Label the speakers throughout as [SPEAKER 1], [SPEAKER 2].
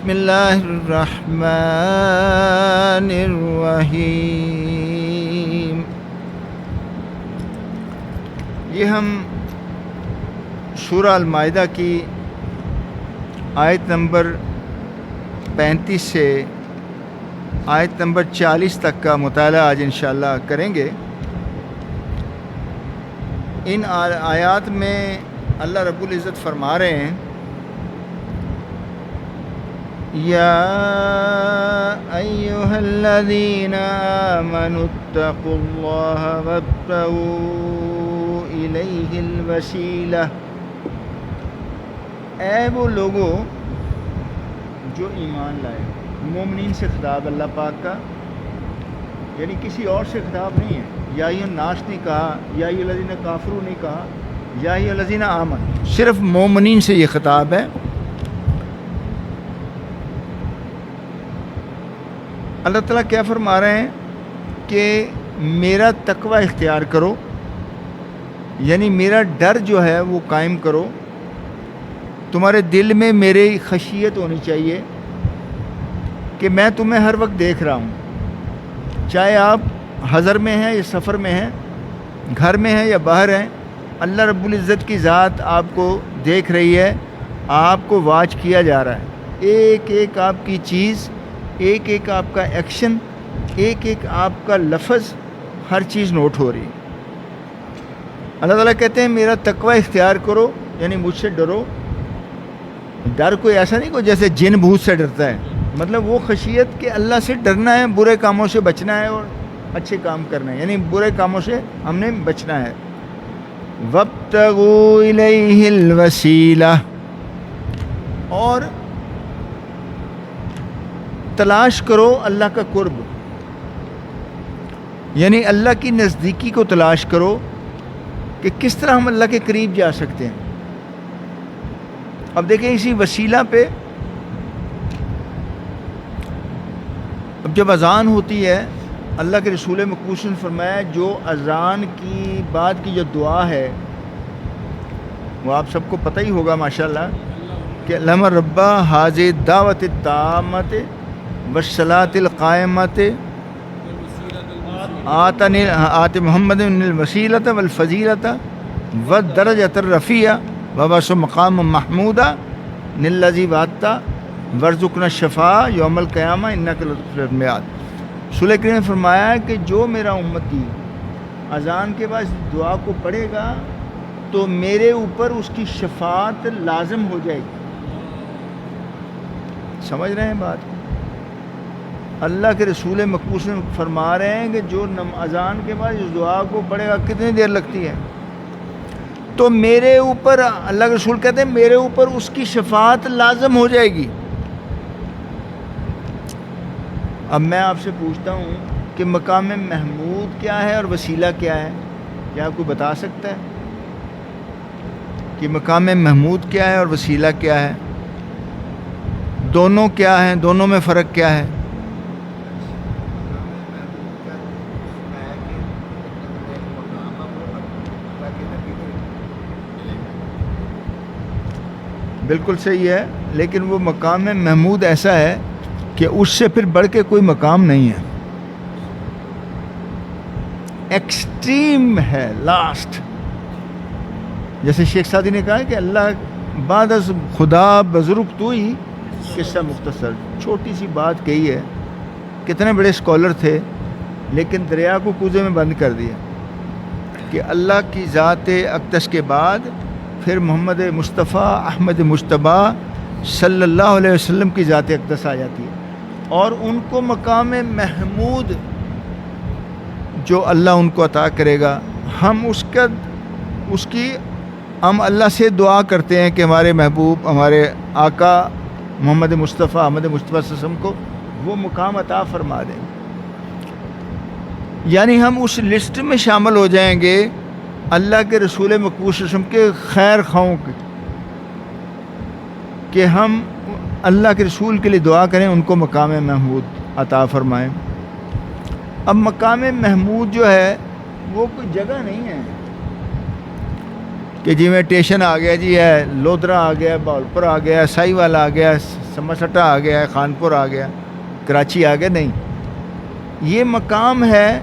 [SPEAKER 1] بسم اللہ الرحمن الرحیم۔ یہ ہم سورہ المائدہ کی آیت نمبر 35 سے آیت نمبر 40 تک کا مطالعہ آج انشاءاللہ کریں گے۔ ان آیات میں اللہ رب العزت فرما رہے ہیں یا ایھا الذین آمنوا اتقوا اللہ وابتغوا الیہ الوسیلہ، اے وہ لوگوں جو ایمان لائے۔ مومنین سے خطاب اللہ پاک کا، یعنی کسی اور سے خطاب نہیں ہے۔ یا ایھا الناس نہیں کہا، یا ایھا الذین کافروا نہیں کہا، یا ایھا الذین آمنوا، صرف مومنین سے یہ خطاب ہے۔ اللہ تعالیٰ کیا فرما رہے ہیں کہ میرا تقوی اختیار کرو، یعنی میرا ڈر جو ہے وہ قائم کرو۔ تمہارے دل میں میری خشیت ہونی چاہیے کہ میں تمہیں ہر وقت دیکھ رہا ہوں، چاہے آپ حضر میں ہیں یا سفر میں ہیں، گھر میں ہیں یا باہر ہیں۔ اللہ رب العزت کی ذات آپ کو دیکھ رہی ہے، آپ کو واچ کیا جا رہا ہے۔ ایک ایک آپ کی چیز، ایک ایک آپ کا ایکشن، ایک ایک آپ کا لفظ، ہر چیز نوٹ ہو رہی ہے۔ اللہ تعالیٰ کہتے ہیں میرا تقوی اختیار کرو، یعنی مجھ سے ڈرو۔ ڈر کوئی ایسا نہیں کوئی جیسے جن بھوت سے ڈرتا ہے، مطلب وہ خشیت کہ اللہ سے ڈرنا ہے، برے کاموں سے بچنا ہے اور اچھے کام کرنا ہے، یعنی برے کاموں سے ہم نے بچنا ہے۔ وَابْتَغُوا إِلَيْهِ الْوَسِيلَةَ، اور تلاش کرو اللہ کا قرب، یعنی اللہ کی نزدیکی کو تلاش کرو کہ کس طرح ہم اللہ کے قریب جا سکتے ہیں۔ اب دیکھیں اسی وسیلہ پہ، اب جب اذان ہوتی ہے، اللہ کے رسول مقبول نے فرمایا جو اذان کی بعد کی جو دعا ہے وہ آپ سب کو پتہ ہی ہوگا ماشاءاللہ، کہ اللہم ربا ھذہ الدعوۃ التامۃ والصلاۃ القائمۃ آت محمد الوسیلۃ والفضیلۃ والدرجۃ الرفیعۃ وبعثہ مقام محمودہ الذی وعدتہ وارزقنا الشفاعۃ یوم القیامہ انک لطیف المیعاد۔ رسول کریم نے فرمایا کہ جو میرا امتی اذان کے بعد دعا کو پڑھے گا تو میرے اوپر اس کی شفاعت لازم ہو جائے گی۔ سمجھ رہے ہیں بات کو؟ اللہ کے رسول مقبول فرما رہے ہیں کہ جو اذان کے بعد اس دعا کو پڑھے گا کتنی دیر لگتی ہے، تو میرے اوپر، اللہ کے رسول کہتے ہیں میرے اوپر اس کی شفاعت لازم ہو جائے گی۔ اب میں آپ سے پوچھتا ہوں کہ مقام محمود کیا ہے اور وسیلہ کیا ہے؟ کیا کوئی بتا سکتا ہے کہ مقام محمود کیا ہے اور وسیلہ کیا ہے؟ دونوں کیا ہیں؟ دونوں میں فرق کیا ہے؟ بالکل صحیح ہے، لیکن وہ مقام محمود ایسا ہے کہ اس سے پھر بڑھ کے کوئی مقام نہیں ہے، ایکسٹریم ہے، لاسٹ۔ جیسے شیخ سعدی نے کہا ہے کہ اللہ بعد از خدا بزرگ تو ہی، قصہ مختصر، چھوٹی سی بات کہی ہے۔ کتنے بڑے اسکالر تھے لیکن دریا کو کوزے میں بند کر دیا کہ اللہ کی ذات اقدس کے بعد پھر محمد مصطفیٰ احمد مجتبیٰ صلی اللہ علیہ وسلم کی ذات اقدس آ جاتی ہے، اور ان کو مقام محمود جو اللہ ان کو عطا کرے گا، ہم ہم اللہ سے دعا کرتے ہیں کہ ہمارے محبوب، ہمارے آقا محمد مصطفیٰ احمد مجتبیٰ صلی اللہ علیہ وسلم کو وہ مقام عطا فرما دیں، یعنی ہم اس لسٹ میں شامل ہو جائیں گے اللہ کے رسول مقبول صلی اللہ علیہ وسلم کے خیر خواہوں کے، کہ ہم اللہ کے رسول کے لیے دعا کریں ان کو مقام محمود عطا فرمائیں۔ اب مقام محمود جو ہے وہ کوئی جگہ نہیں ہے کہ جی میں ٹیشن آ گیا، جی ہے لودرا آ گیا، باولپور آ گیا، سائی والا آ گیا، سماسٹا آ گیا ہے، خانپور آ گیا، کراچی آ گیا، نہیں. یہ مقام ہے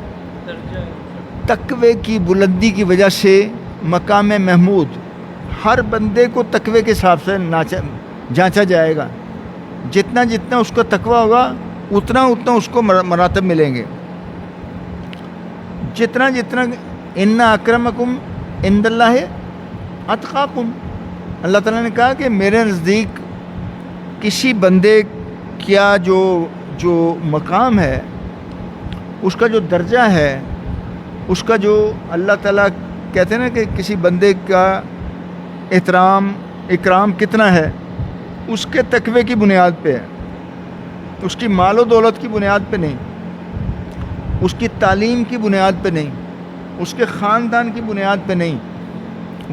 [SPEAKER 1] تقوی کی بلندی کی وجہ سے، مقام محمود. ہر بندے کو تقوی کے حساب سے جانچا جائے گا. جتنا جتنا اس کا تقوی ہوگا اتنا اتنا اس کو مراتب ملیں گے. جتنا جتنا ان اکرمکم عند اللہ اتقاکم، اللہ تعالیٰ نے کہا کہ میرے نزدیک کسی بندے کیا جو مقام ہے، اس کا جو درجہ ہے، اس کا جو اللہ تعالیٰ کہتے ہیں نا کہ کسی بندے کا اکرام کتنا ہے، اس کے تقوی کی بنیاد پہ ہے، اس کی مال و دولت کی بنیاد پہ نہیں، اس کی تعلیم کی بنیاد پہ نہیں، اس کے خاندان کی بنیاد پہ نہیں،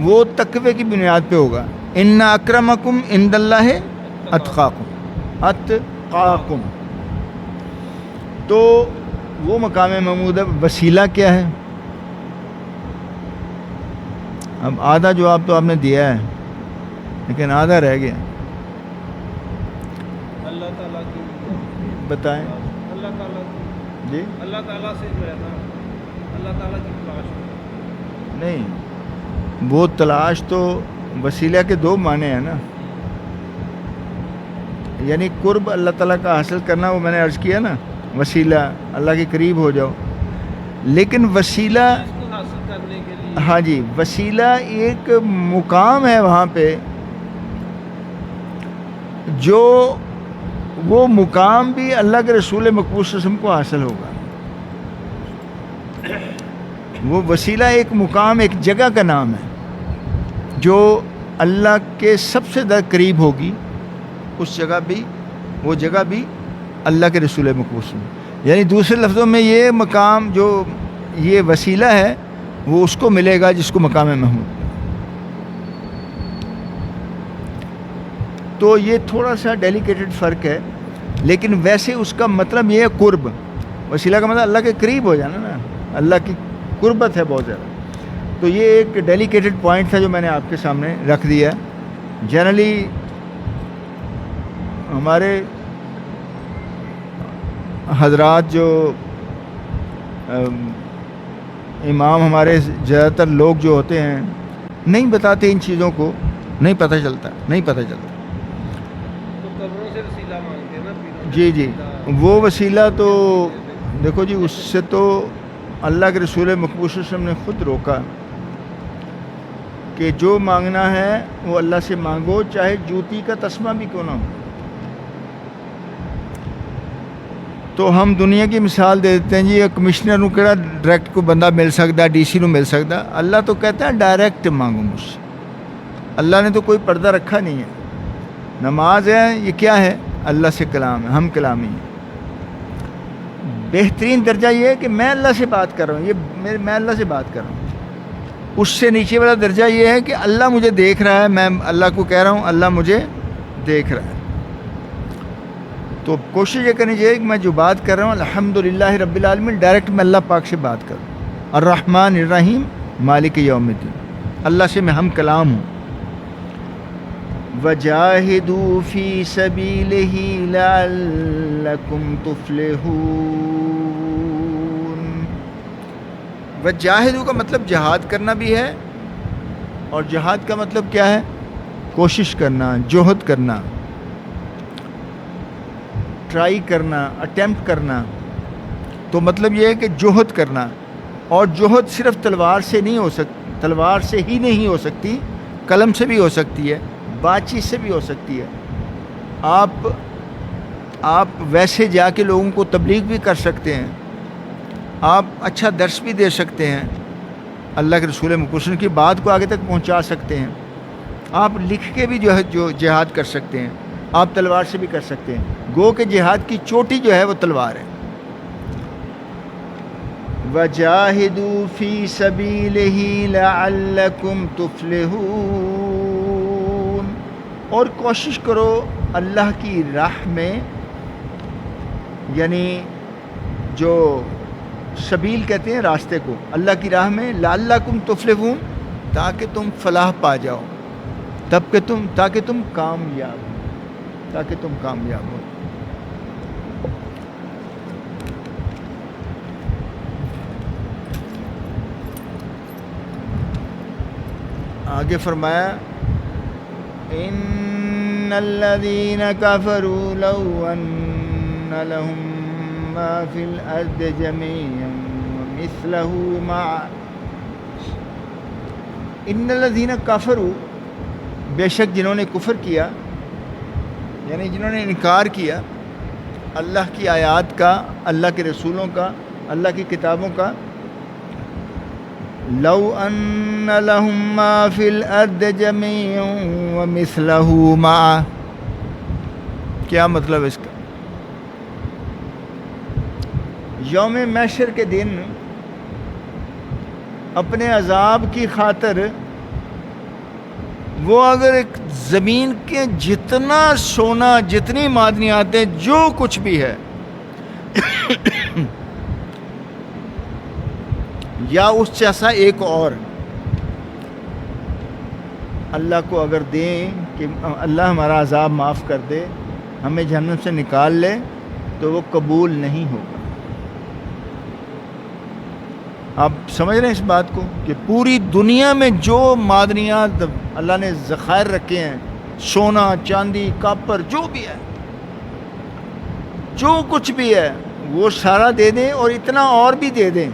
[SPEAKER 1] وہ تقوی کی بنیاد پہ ہوگا. ان اکرمکم عند اللہ اتقاکم. تو وہ مقام محمود ہے. وسیلہ کیا ہے؟ اب آدھا جواب تو آپ نے دیا ہے لیکن آدھا رہ گیا.
[SPEAKER 2] اللہ تعالیٰ کی
[SPEAKER 1] بتائیں.
[SPEAKER 2] اللہ تعالیٰ کی
[SPEAKER 1] جی
[SPEAKER 2] اللہ تعالیٰ سے جو ہے نا، اللہ تعالیٰ کی تلاش
[SPEAKER 1] نہیں، وہ تلاش تو وسیلہ کے دو معنی ہیں نا. یعنی قرب اللہ تعالیٰ کا حاصل کرنا، وہ میں نے عرض کیا نا، وسیلہ اللہ کے قریب ہو جاؤ. لیکن وسیلہ،
[SPEAKER 2] اس کو حاصل کرنے کے لیے
[SPEAKER 1] ہاں جی، وسیلہ ایک مقام ہے وہاں پہ، جو وہ مقام بھی اللہ کے رسول مقبول صلی اللہ علیہ وسلم کو حاصل ہوگا. وہ وسیلہ ایک مقام، ایک جگہ کا نام ہے جو اللہ کے سب سے زیادہ قریب ہوگی. اس جگہ بھی، وہ جگہ بھی اللہ کے رسول مقبول صلی اللہ علیہ وسلم. یعنی دوسرے لفظوں میں یہ مقام جو یہ وسیلہ ہے وہ اس کو ملے گا جس کو مقام محمود. تو یہ تھوڑا سا ڈیلیکیٹڈ فرق ہے، لیکن ویسے اس کا مطلب یہ ہے قرب. وسیلہ کا مطلب اللہ کے قریب ہو جانا نا، اللہ کی قربت ہے بہت زیادہ. تو یہ ایک ڈیلیکیٹڈ پوائنٹ تھا جو میں نے آپ کے سامنے رکھ دیا. جنرلی ہمارے حضرات جو امام، ہمارے زیادہ تر لوگ جو ہوتے ہیں نہیں بتاتے ان چیزوں کو، نہیں پتہ چلتا.
[SPEAKER 2] تو قبروں سے وسیلہ مانگتے ہیں نا پیروں سے
[SPEAKER 1] جی جی،
[SPEAKER 2] وسیلہ.
[SPEAKER 1] وہ وسیلہ تو دیکھو جی، اس سے تو اللہ کے رسول مقبول صلی اللہ علیہ وسلم نے خود روکا کہ جو مانگنا ہے وہ اللہ سے مانگو، چاہے جوتی کا تسمہ بھی کیوں نہ ہو. تو ہم دنیا کی مثال دے دیتے ہیں جی، کمشنر نو کہڑا ڈائریکٹ کو بندہ مل سکتا، ڈی سی نو مل سکتا. اللہ تو کہتا ہے ڈائریکٹ مانگو مجھ سے. اللہ نے تو کوئی پردہ رکھا نہیں ہے. نماز ہے، یہ کیا ہے؟ اللہ سے کلام ہے، ہم کلامی ہیں. بہترین درجہ یہ ہے کہ میں اللہ سے بات کر رہا ہوں، میں اللہ سے بات کر رہا ہوں. اس سے نیچے والا درجہ یہ ہے کہ اللہ مجھے دیکھ رہا ہے، میں اللہ کو کہہ رہا ہوں اللہ مجھے دیکھ رہا ہے. تو کوشش یہ کرنی چاہیے کہ میں جو بات کر رہا ہوں الحمدللہ رب العالمین، ڈائریکٹ میں اللہ پاک سے بات کروں. الرحمن الرحیم مالک یوم الدین، اللہ سے میں ہم کلام ہوں. وَجَاهِدُوا فِي سَبِيلِهِ لَعَلَّكُمْ تُفْلِحُونَ. وَجَاهِدُوا کا مطلب جہاد کرنا بھی ہے، اور جہاد کا مطلب کیا ہے؟ کوشش کرنا، جہد کرنا، ٹرائی کرنا، اٹیمپٹ کرنا. تو مطلب یہ ہے کہ جہد کرنا. اور جہد صرف تلوار سے نہیں ہو سکتی، تلوار سے ہی نہیں ہو سکتی، قلم سے بھی ہو سکتی ہے، بات چیت سے بھی ہو سکتی ہے. آپ ویسے جا کے لوگوں کو تبلیغ بھی کر سکتے ہیں، آپ اچھا درس بھی دے سکتے ہیں، اللہ کے رسول مقبول کی بات کو آگے تک پہنچا سکتے ہیں. آپ لکھ کے بھی جو جہاد کر سکتے ہیں، آپ تلوار سے بھی کر سکتے ہیں. گو کہ جہاد کی چوٹی جو ہے وہ تلوار ہے. وَجَاهِدُوا فِي سَبِيلِهِ لَعَلَّكُمْ تُفْلِحُونَ. اور کوشش کرو اللہ کی راہ میں، یعنی جو سبیل کہتے ہیں راستے کو، اللہ کی راہ میں، لعلکم تفلحون، تاکہ تم فلاح پا جاؤ، تاکہ تم کامیاب ہو. تاکہ تم کامیاب ہو. آگے فرمایا ان الذين كفروا لو ان لهم ما في الارض جميعا ومثله معه. ان الذين كفروا، بے شک جنہوں نے کفر کیا، یعنی جنہوں نے انکار کیا اللہ کی آیات کا، اللہ کے رسولوں کا، اللہ کی کتابوں کا. لو ان لهم ما في الارض جميعا ومثله معه. کیا مطلب اس کا؟ یوم محشر کے دن اپنے عذاب کی خاطر وہ اگر ایک زمین کے جتنا سونا، جتنی معدنیات ہیں، جو کچھ بھی ہے یا اس جیسا ایک اور اللہ کو اگر دیں کہ اللہ ہمارا عذاب معاف کر دے، ہمیں جہنم سے نکال لے، تو وہ قبول نہیں ہوگا. آپ سمجھ رہے ہیں اس بات کو کہ پوری دنیا میں جو معدنیات اللہ نے ذخائر رکھے ہیں، سونا، چاندی، کاپر، جو بھی ہے، جو کچھ بھی ہے، وہ سارا دے دیں اور اتنا اور بھی دے دیں،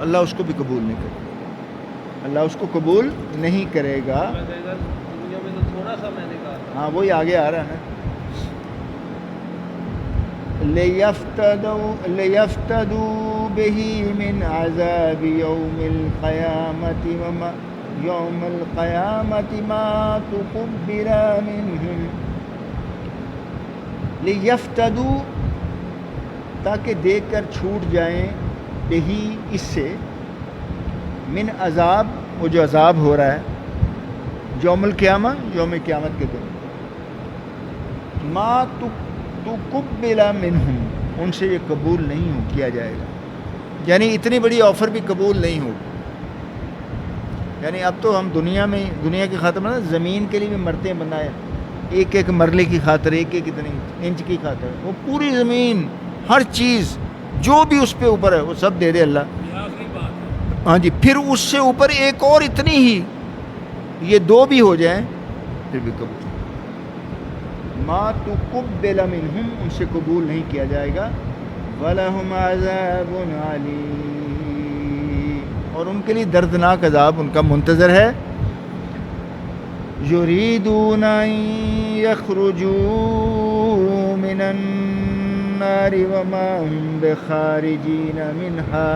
[SPEAKER 1] اللہ اس کو بھی قبول نہیں کرے گا. اللہ اس کو قبول نہیں کرے گا.
[SPEAKER 2] میں کہے گا دنیا میں تو تھوڑا سا میں نے کہا تھا.
[SPEAKER 1] ہاں وہی آگے آ رہا ہے نا. لِيَفْتَدُوا بِهِ مِنْ عَذَابِ يَوْمِ الْقِيَامَةِ وَمَا يَوْمَ الْقِيَامَةِ مَا تُقُبِّلَ مِنْهُمْ. لِيَفْتَدُوا، تاکہ دیکھ کر چھوٹ جائیں، بہی اس سے، من عذاب، وہ جو عذاب ہو رہا ہے یوم القیامہ، یوم قیامت کے دن، ما تقبل منہم، ان سے یہ قبول نہیں کیا جائے گا. یعنی اتنی بڑی آفر بھی قبول نہیں ہوگی. یعنی اب تو ہم دنیا کی خاطر نا زمین کے لیے بھی مرتے بنائے، ایک ایک مرلے کی خاطر، ایک ایک اتنی انچ کی خاطر، وہ پوری زمین، ہر چیز جو بھی اس پہ اوپر ہے وہ سب دے دے اللہ. ہاں جی، پھر اس سے اوپر ایک اور اتنی ہی، یہ دو بھی ہو جائیں پھر بھی قبول. ما تقبل منہم، ان سے قبول نہیں کیا جائے گا. وَلَهُمْ عَذَابٌ عَلِيمٌ، اور ان کے لیے دردناک عذاب ان کا منتظر ہے. يُرِيدُونَ أَن يَخْرُجُوا مِنَ النَّارِ وَمَا هُمْ بِخَارِجِينَ مِنْهَا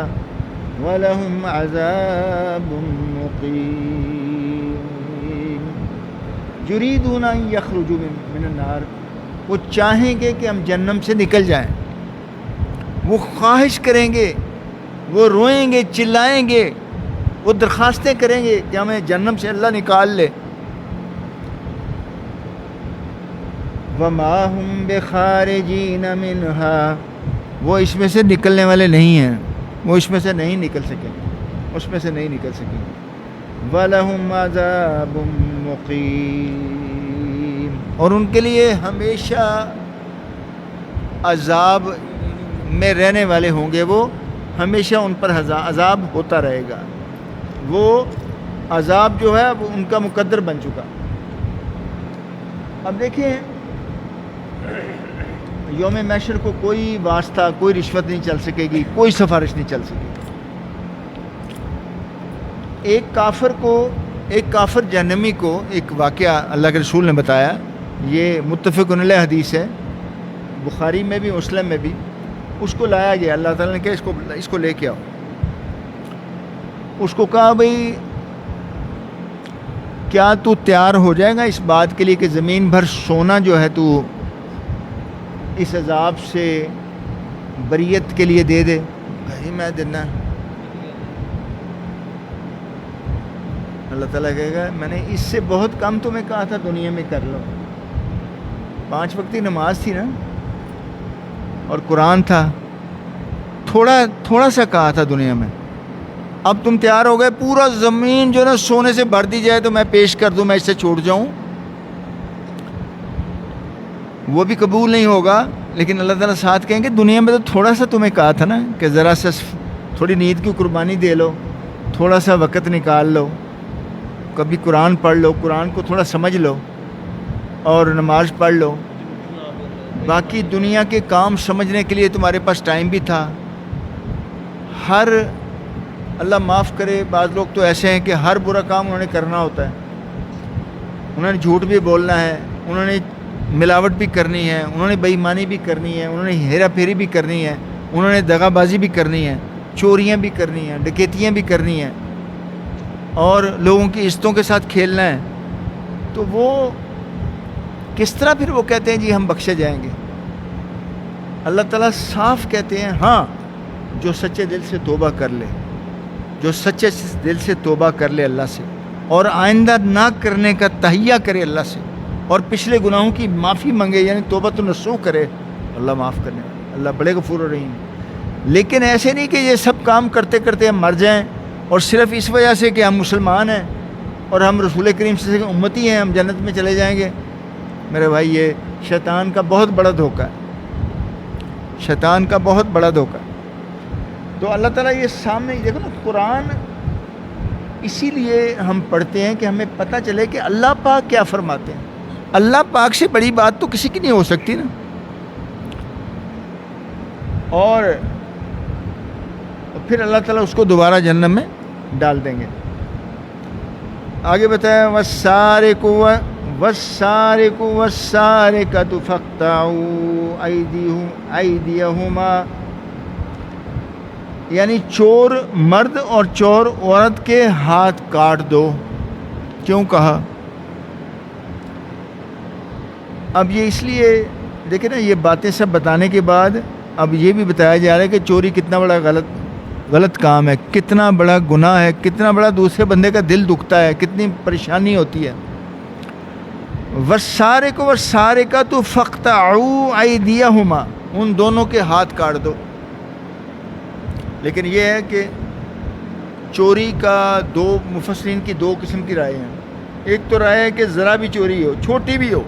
[SPEAKER 1] وَلَهُمْ عَذَابٌ مُقِيمٌ. يُرِيدُونَ أَن يَخْرُجُوا مِنَ النَّارِ، وہ چاہیں گے کہ ہم جہنم سے نکل جائیں، وہ خواہش کریں گے، وہ روئیں گے، چلائیں گے، وہ درخواستیں کریں گے کہ ہمیں جہنم سے اللہ نکال لے. وَمَا هُمْ بِخَارِجِينَ مِنْهَا، وہ اس میں سے نکلنے والے نہیں ہیں، وہ اس میں سے نہیں نکل سکیں گے، اس میں سے نہیں نکل سکیں گے. وَلَهُمْ عَذَابٌ مُقِيمٌ، اور ان کے لیے ہمیشہ عذاب میں رہنے والے ہوں گے، وہ ہمیشہ ان پر عذاب ہوتا رہے گا. وہ عذاب جو ہے وہ ان کا مقدر بن چکا. اب دیکھیں یوم محشر کو کوئی واسطہ، کوئی رشوت نہیں چل سکے گی، کوئی سفارش نہیں چل سکے گی. ایک کافر جہنمی کو ایک واقعہ اللہ کے رسول نے بتایا، یہ متفق علیہ حدیث ہے، بخاری میں بھی مسلم میں بھی. اس کو لایا گیا، اللہ تعالیٰ نے کہا اس کو لے کے آؤ. اس کو کہا بھئی کیا تو تیار ہو جائے گا اس بات کے لیے کہ زمین بھر سونا جو ہے تو اس عذاب سے بریت کے لیے دے دے؟ بھائی میں دینا. اللہ تعالیٰ کہے گا میں نے اس سے بہت کم تمہیں کہا تھا دنیا میں کر لو. 5 وقتی نماز تھی نا، اور قرآن تھا، تھوڑا سا کہا تھا دنیا میں. اب تم تیار ہو گئے پورا زمین جو ہے نا سونے سے بھر دی جائے تو میں پیش کر دوں، میں اس سے چھوٹ جاؤں؟ وہ بھی قبول نہیں ہوگا، لیکن اللہ تعالیٰ ساتھ کہیں گے دنیا میں تو تھوڑا سا تمہیں کہا تھا نا کہ ذرا سا تھوڑی نیند کی قربانی دے لو، تھوڑا سا وقت نکال لو، کبھی قرآن پڑھ لو، قرآن کو تھوڑا سمجھ لو اور نماز پڑھ لو، باقی دنیا کے کام سمجھنے کے لیے تمہارے پاس ٹائم بھی تھا۔ ہر اللہ معاف کرے، بعض لوگ تو ایسے ہیں کہ ہر برا کام انہوں نے کرنا ہوتا ہے، انہوں نے جھوٹ بھی بولنا ہے، انہوں نے ملاوٹ بھی کرنی ہے، انہوں نے بے ایمانی بھی کرنی ہے، انہوں نے ہیرا پھیری بھی کرنی ہے، انہوں نے دغا بازی بھی کرنی ہے، چوریاں بھی کرنی ہیں، ڈکیتیاں بھی کرنی ہیں، اور لوگوں کی عزتوں کے ساتھ کھیلنا ہے۔ تو وہ کس طرح پھر وہ کہتے ہیں جی ہم بخشے جائیں گے؟ اللہ تعالیٰ صاف کہتے ہیں ہاں، جو سچے دل سے توبہ کر لے، جو سچے دل سے توبہ کر لے اللہ سے، اور آئندہ نہ کرنے کا تہیہ کرے اللہ سے، اور پچھلے گناہوں کی معافی مانگے، یعنی توبۃ النصوح کرے، اللہ معاف کرنے والا، اللہ بڑے غفور الرحیم۔ لیکن ایسے نہیں کہ یہ سب کام کرتے کرتے ہم مر جائیں، اور صرف اس وجہ سے کہ ہم مسلمان ہیں اور ہم رسول کریم صلی اللہ علیہ وسلم کے امتی ہیں ہم جنت میں چلے جائیں گے۔ میرے بھائی، یہ شیطان کا بہت بڑا دھوکہ ہے، شیطان کا بہت بڑا دھوکہ ہے۔ تو اللہ تعالیٰ یہ سامنے دیکھو نا، قرآن اسی لیے ہم پڑھتے ہیں کہ ہمیں پتہ چلے کہ اللہ پاک کیا فرماتے ہیں۔ اللہ پاک سے بڑی بات تو کسی کی نہیں ہو سکتی نا۔ اور پھر اللہ تعالیٰ اس کو دوبارہ جہنم میں ڈال دیں گے۔ آگے بتایا وَالسَّارِقُ وَالسَّارِقَةُ فَاقْطَعُوا أَيْدِيَهُمَا، یعنی چور مرد اور چور عورت کے ہاتھ کاٹ دو۔ کیوں کہا؟ اب یہ اس لیے دیکھیں نا، یہ باتیں سب بتانے کے بعد اب یہ بھی بتایا جا رہا ہے کہ چوری کتنا بڑا غلط کام ہے، کتنا بڑا گناہ ہے، کتنا بڑا دوسرے بندے کا دل دکھتا ہے، کتنی پریشانی ہوتی ہے۔ وَالسَّارِقُ وَالسَّارِقَةُ فَاقْطَعُوا أَيْدِيَهُمَا، ان دونوں کے ہاتھ کاٹ دو۔ لیکن یہ ہے کہ چوری کا دو مفسرین کی دو قسم کی رائے ہیں۔ ایک تو رائے ہے کہ ذرا بھی چوری ہو، چھوٹی بھی ہو،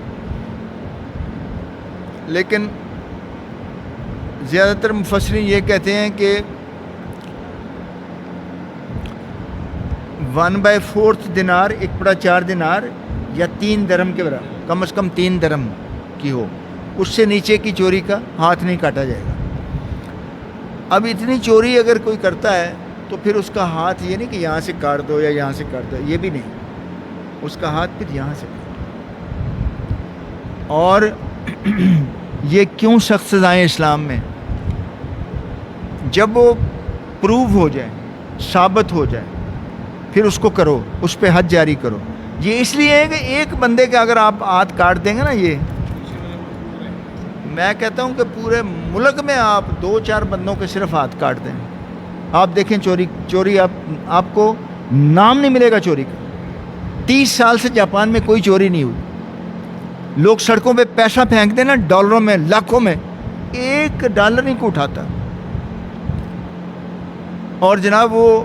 [SPEAKER 1] لیکن زیادہ تر مفسرین یہ کہتے ہیں کہ 1/4 دینار، 1/4 دینار یا 3 درہم کے برابر، کم از کم 3 درہم کی ہو، اس سے نیچے کی چوری کا ہاتھ نہیں کاٹا جائے گا۔ اب اتنی چوری اگر کوئی کرتا ہے تو پھر اس کا ہاتھ یہ نہیں کہ یہاں سے کاٹ دو یا یہاں سے کاٹ دو، یہ بھی نہیں، اس کا ہاتھ پھر یہاں سے کاٹ۔ اور یہ کیوں سخت سزائیں اسلام میں؟ جب وہ پروو ہو جائے، ثابت ہو جائے، پھر اس کو کرو، اس پہ حد جاری کرو۔ یہ اس لیے ہے کہ ایک بندے کا اگر آپ ہاتھ کاٹ دیں گے نا، یہ میں کہتا ہوں کہ پورے ملک میں آپ 2-4 بندوں کے صرف ہاتھ کاٹ دیں، آپ دیکھیں چوری آپ کو نام نہیں ملے گا چوری کا۔ 30 سال سے جاپان میں کوئی چوری نہیں ہوئی، لوگ سڑکوں پہ پیسہ پھینک دیں نا، ڈالروں میں، لاکھوں میں، $1 نہیں کو اٹھاتا۔ اور جناب وہ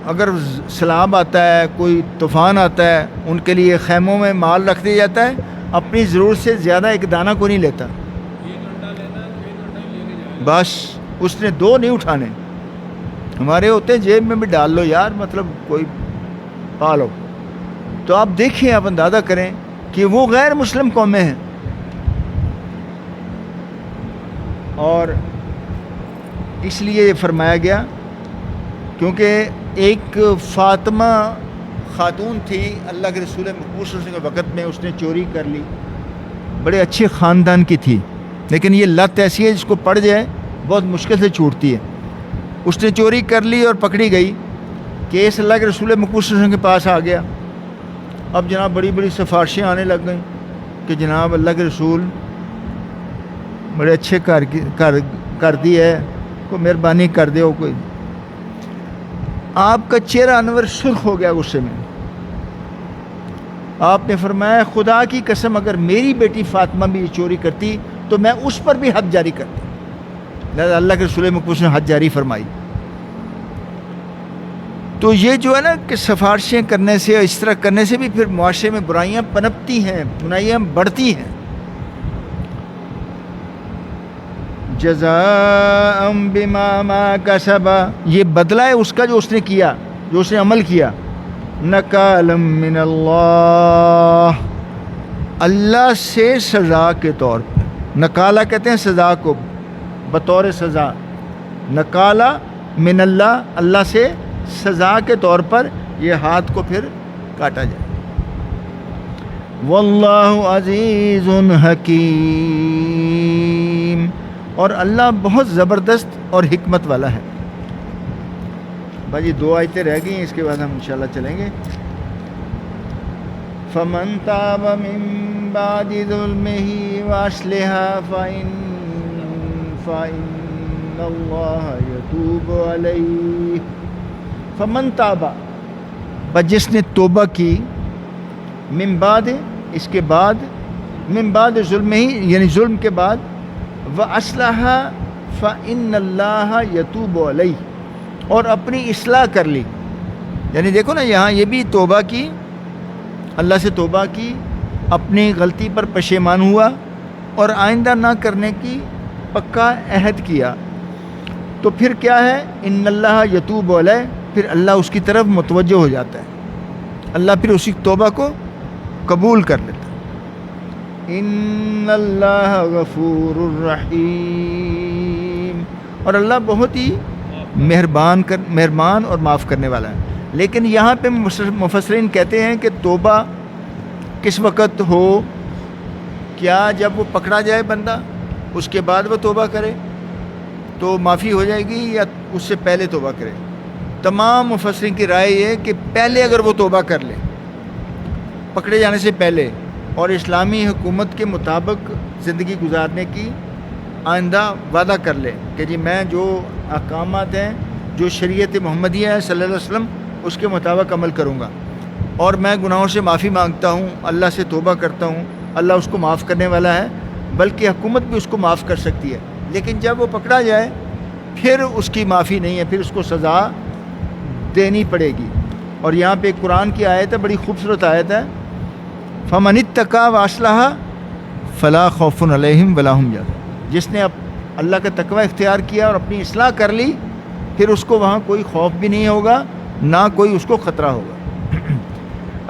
[SPEAKER 1] اگر سیلاب آتا ہے، کوئی طوفان آتا ہے، ان کے لیے خیموں میں مال رکھ دیا جاتا ہے، اپنی ضرورت سے زیادہ ایک دانہ کو نہیں لیتا، بس اس نے 2 نہیں اٹھانے، ہمارے ہوتے ہیں جیب میں بھی ڈال لو یار، مطلب کوئی پا لو۔ تو آپ دیکھیں، آپ اندازہ کریں کہ وہ غیر مسلم قومیں ہیں۔ اور اس لیے یہ فرمایا گیا کیونکہ ایک فاطمہ خاتون تھی، اللہ کے رسول مقبول صلی اللہ علیہ وسلم کے وقت میں اس نے چوری کر لی، بڑے اچھے خاندان کی تھی، لیکن یہ لت ایسی ہے جس کو پڑ جائے بہت مشکل سے چھوٹتی ہے۔ اس نے چوری کر لی اور پکڑی گئی، کیس اللہ کے رسول مقبول صلی اللہ علیہ وسلم کے پاس آ گیا۔ اب جناب بڑی بڑی سفارشیں آنے لگ گئیں کہ جناب اللہ کے رسول بڑے اچھے کر دی ہے، کوئی مہربانی کر دے، کوئی۔ آپ کا چہرہ انور سرخ ہو گیا غصے میں۔ آپ نے فرمایا خدا کی قسم اگر میری بیٹی فاطمہ بھی یہ چوری کرتی تو میں اس پر بھی حد جاری کرتی۔ لہذا اللہ کے رسول مقبول نے حد جاری فرمائی۔ تو یہ جو ہے نا کہ سفارشیں کرنے سے، اس طرح کرنے سے بھی پھر معاشرے میں برائیاں پنپتی ہیں، برائیاں بڑھتی ہیں۔ جزاء بما ما کسب، یہ بدلہ ہے اس کا جو اس نے کیا، جو اس نے عمل کیا. نکالا من اللہ، اللہ سے سزا کے طور پر. نکالا کہتے ہیں سزا کو، بطور سزا. نکالا من اللہ، اللہ سے سزا کے طور پر یہ ہاتھ کو پھر کاٹا جائے. واللہ عزیز حکیم، اور اللہ بہت زبردست اور حکمت والا ہے. بھائی 2 آیتیں رہ گئی ہیں، اس کے بعد ہم انشاءاللہ چلیں گے. فمن تاب من بعد ظلمه واصلح فإن اللہ یتوب علیہ. فمن تاب، بس جس نے توبہ کی، من بعد اس کے بعد، من بعد ظلم ہی یعنی ظلم کے بعد، واصلح فإن اللہ یتوب علیہ، اور اپنی اصلاح کر لی. یعنی دیکھو نا یہاں یہ بھی توبہ کی، اللہ سے توبہ کی، اپنی غلطی پر پشیمان ہوا اور آئندہ نہ کرنے کی پکا عہد کیا. تو پھر کیا ہے؟ ان اللہ یتوب علیہ، پھر اللہ اس کی طرف متوجہ ہو جاتا ہے، اللہ پھر اسی توبہ کو قبول کر لیتا ہے. ان اللہ غفور الرحیم، اور اللہ بہت ہی مہربان اور معاف کرنے والا ہے. لیکن یہاں پہ مفسرین کہتے ہیں کہ توبہ کس وقت ہو؟ کیا جب وہ پکڑا جائے بندہ اس کے بعد وہ توبہ کرے تو معافی ہو جائے گی، یا اس سے پہلے توبہ کرے؟ تمام مفسرین کی رائے یہ ہے کہ پہلے اگر وہ توبہ کر لے، پکڑے جانے سے پہلے، اور اسلامی حکومت کے مطابق زندگی گزارنے کی آئندہ وعدہ کر لے کہ جی میں جو احکامات ہیں، جو شریعت محمدیہ ہے صلی اللہ علیہ وسلم، اس کے مطابق عمل کروں گا، اور میں گناہوں سے معافی مانگتا ہوں، اللہ سے توبہ کرتا ہوں، اللہ اس کو معاف کرنے والا ہے، بلکہ حکومت بھی اس کو معاف کر سکتی ہے. لیکن جب وہ پکڑا جائے پھر اس کی معافی نہیں ہے، پھر اس کو سزا دینی پڑے گی. اور یہاں پہ ایک قرآن کی آیت ہے، بڑی خوبصورت آیت ہے، فَمَنِ اتَّقَىٰ وَأَصْلَحَ فَلَا خَوْفٌ عَلَيْهِمْ وَلَا هُمْ يَحْزَنُونَ. جس نے اللہ کا تقوی اختیار کیا اور اپنی اصلاح کر لی، پھر اس کو وہاں کوئی خوف بھی نہیں ہوگا، نہ کوئی اس کو خطرہ ہوگا.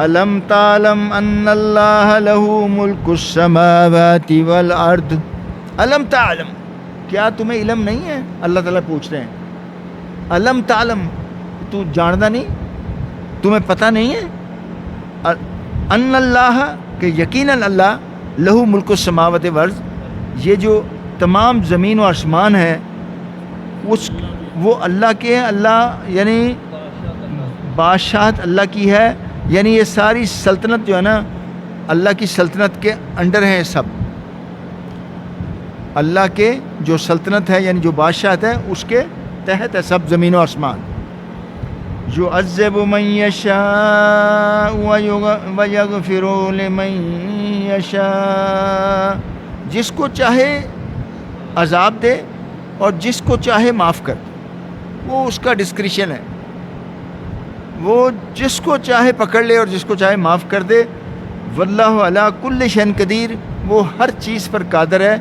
[SPEAKER 1] أَلَمْ تَعْلَمْ أَنَّ اللَّهَ لَهُ مُلْكُ السَّمَاوَاتِ وَالْأَرْضِ. أَلَمْ تَعْلَمْ، کیا تمہیں علم نہیں ہے؟ اللہ تعالیٰ پوچھ رہے ہیں. أَلَمْ تَعْلَمْ، تو جانتا نہیں، تمہیں پتہ نہیں ہے؟ ان اللہ، کہ یقیناً اللہ، لہو ملک السماوات والارض، یہ جو تمام زمین و آسمان ہے وہ اللہ کے ہیں. اللہ یعنی بادشاہت اللہ کی ہے، یعنی یہ ساری سلطنت جو ہے نا اللہ کی سلطنت کے انڈر ہیں سب. اللہ کے جو سلطنت ہے یعنی جو بادشاہت ہے اس کے تحت ہے سب زمین و آسمان. یعذب من یشاء ویغفر لمن یشاء، جس کو چاہے عذاب دے اور جس کو چاہے معاف کر دے، وہ اس کا ڈسکریشن ہے. وہ جس کو چاہے پکڑ لے اور جس کو چاہے معاف کر دے. واللہ علی کل شیء قدیر، وہ ہر چیز پر قادر ہے.